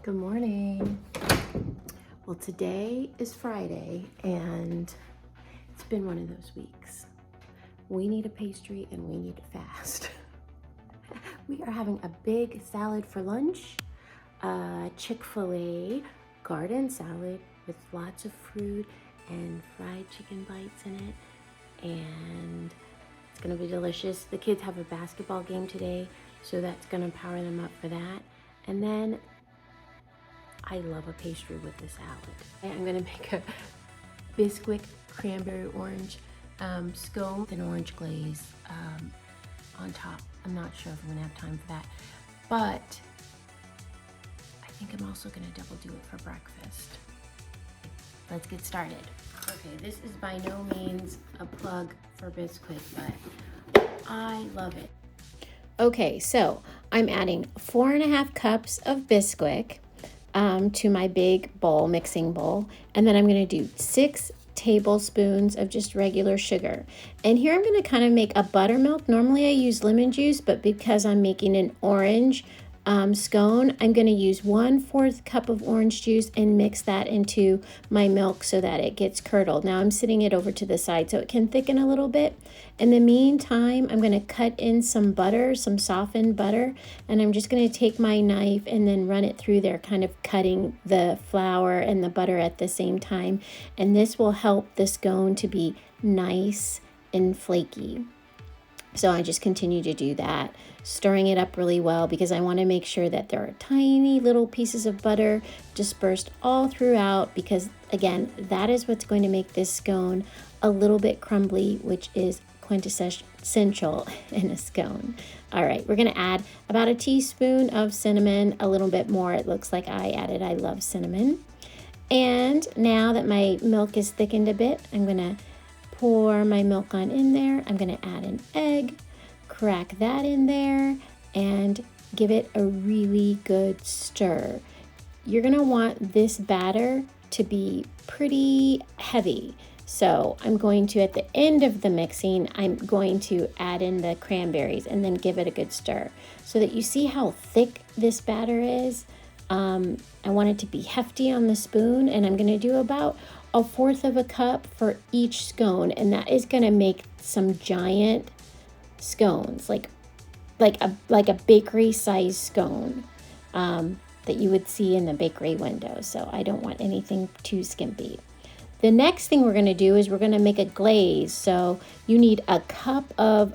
Good morning. Well, today is Friday and it's been one of those weeks. We need a pastry and we need it fast. We are having a big salad for lunch, Chick-fil-A garden salad with lots of fruit and fried chicken bites in it, and it's gonna be delicious. The kids have a basketball game today, so that's gonna power them up for that. And then I love a pastry with the salad. I'm gonna make a Bisquick cranberry orange scone with an orange glaze on top. I'm not sure if I'm gonna have time for that, but I think I'm also gonna double do it for breakfast. Let's get started. Okay, this is by no means a plug for Bisquick, but I love it. Okay, so I'm adding 4.5 cups of Bisquick to my big bowl, mixing bowl, and then I'm going to do 6 tablespoons of just regular sugar. And here I'm going to kind of make a buttermilk. Normally I use lemon juice, but because I'm making an orange scone, I'm going to use 1/4 cup of orange juice and mix that into my milk so that it gets curdled. Now I'm sitting it over to the side so it can thicken a little bit. In the meantime, I'm going to cut in some butter, some softened butter, and I'm just going to take my knife and then run it through there, kind of cutting the flour and the butter at the same time. And this will help the scone to be nice and flaky. So I just continue to do that, stirring it up really well because I want to make sure that there are tiny little pieces of butter dispersed all throughout, because again, that is what's going to make this scone a little bit crumbly, which is quintessential in a scone. All right, we're going to add about a teaspoon of cinnamon, a little bit more. It looks like I added. I love cinnamon. And now that my milk is thickened a bit, I'm going to pour my milk on in there. I'm going to add an egg, crack that in there, and give it a really good stir. You're going to want this batter to be pretty heavy. So I'm going to, at the end of the mixing, I'm going to add in the cranberries and then give it a good stir so that you see how thick this batter is. I want it to be hefty on the spoon, and I'm going to do about 1/4 cup for each scone, and that is going to make some giant scones, like a bakery size scone that you would see in the bakery window. So I don't want anything too skimpy. The next thing we're going to do is we're going to make a glaze. So you need a cup of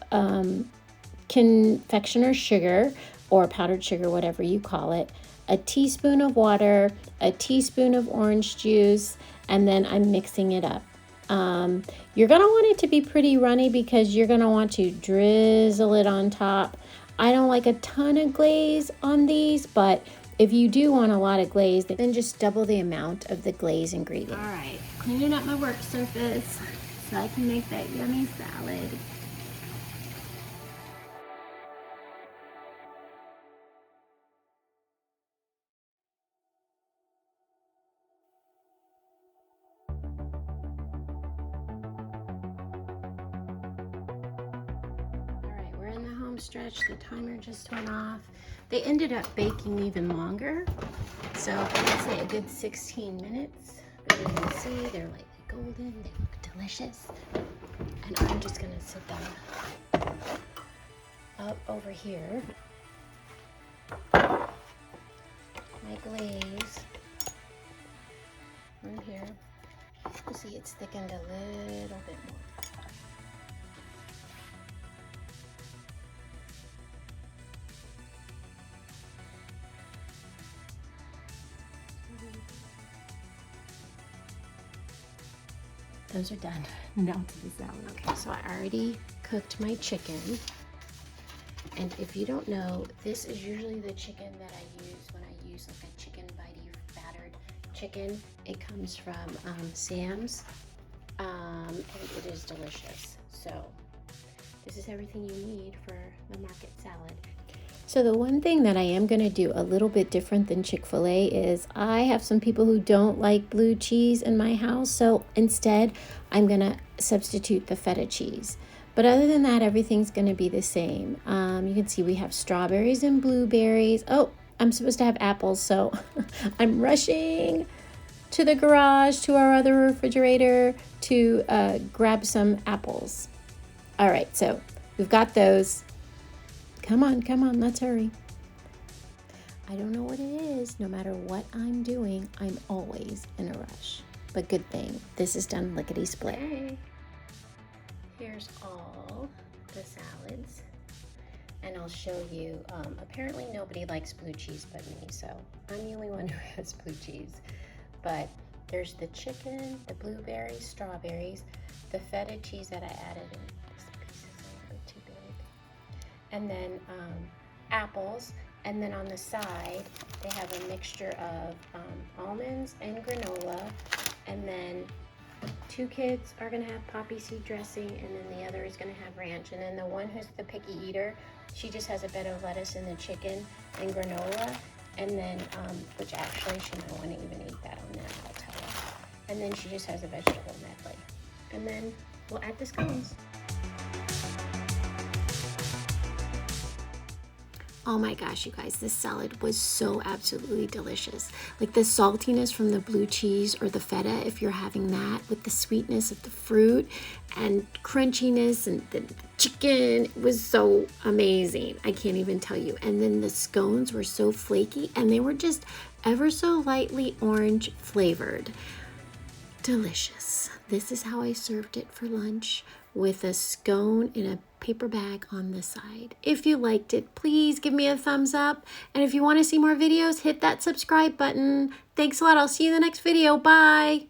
confectioner's sugar or powdered sugar, whatever you call it, a teaspoon of water, a teaspoon of orange juice, and then I'm mixing it up. You're going to want it to be pretty runny because you're going to want to drizzle it on top. I don't like a ton of glaze on these, but if you do want a lot of glaze, then just double the amount of the glaze ingredient. All right, cleaning up my work surface so I can make that yummy salad. Stretch. The timer just went off. They ended up baking even longer, so I'd say a good 16 minutes. But you can see they're lightly golden. They look delicious, and I'm just gonna set them up over here. My glaze right here. You see it's thickened a little bit more. Those are done. Now to the salad. Okay, so I already cooked my chicken. And if you don't know, this is usually the chicken that I use when I use like a chicken bitey battered chicken. It comes from Sam's, and it is delicious. So this is everything you need for the market salad. So the one thing that I am going to do a little bit different than Chick-fil-A is I have some people who don't like blue cheese in my house. So instead, I'm going to substitute the feta cheese. But other than that, everything's going to be the same. You can see we have strawberries and blueberries. Oh, I'm supposed to have apples, so I'm rushing to the garage, to our other refrigerator, to grab some apples. All right, so we've got those. Come on, let's hurry. I don't know what it is. No matter what I'm doing, I'm always in a rush. But good thing, this is done lickety-split. Okay. Here's all the salads. And I'll show you, apparently nobody likes blue cheese but me, so I'm the only one who has blue cheese. But there's the chicken, the blueberries, strawberries, the feta cheese that I added, and this piece is a little bit too big. And then apples, and then on the side, they have a mixture of almonds and granola, and then 2 kids are gonna have poppy seed dressing, and then the other is gonna have ranch. And then the one who's the picky eater, she just has a bed of lettuce and the chicken and granola, and then, which actually she might wanna even eat that on that, I'll tell her. And then she just has a vegetable medley. And then we'll add the scones. Oh my gosh, you guys, this salad was so absolutely delicious. Like the saltiness from the blue cheese or the feta, if you're having that, with the sweetness of the fruit and crunchiness and the chicken, it was so amazing. I can't even tell you. And then the scones were so flaky and they were just ever so lightly orange flavored. Delicious. This is how I served it for lunch, with a scone in a paper bag on the side. If you liked it, please give me a thumbs up. And if you want to see more videos, hit that subscribe button. Thanks a lot. I'll see you in the next video. Bye.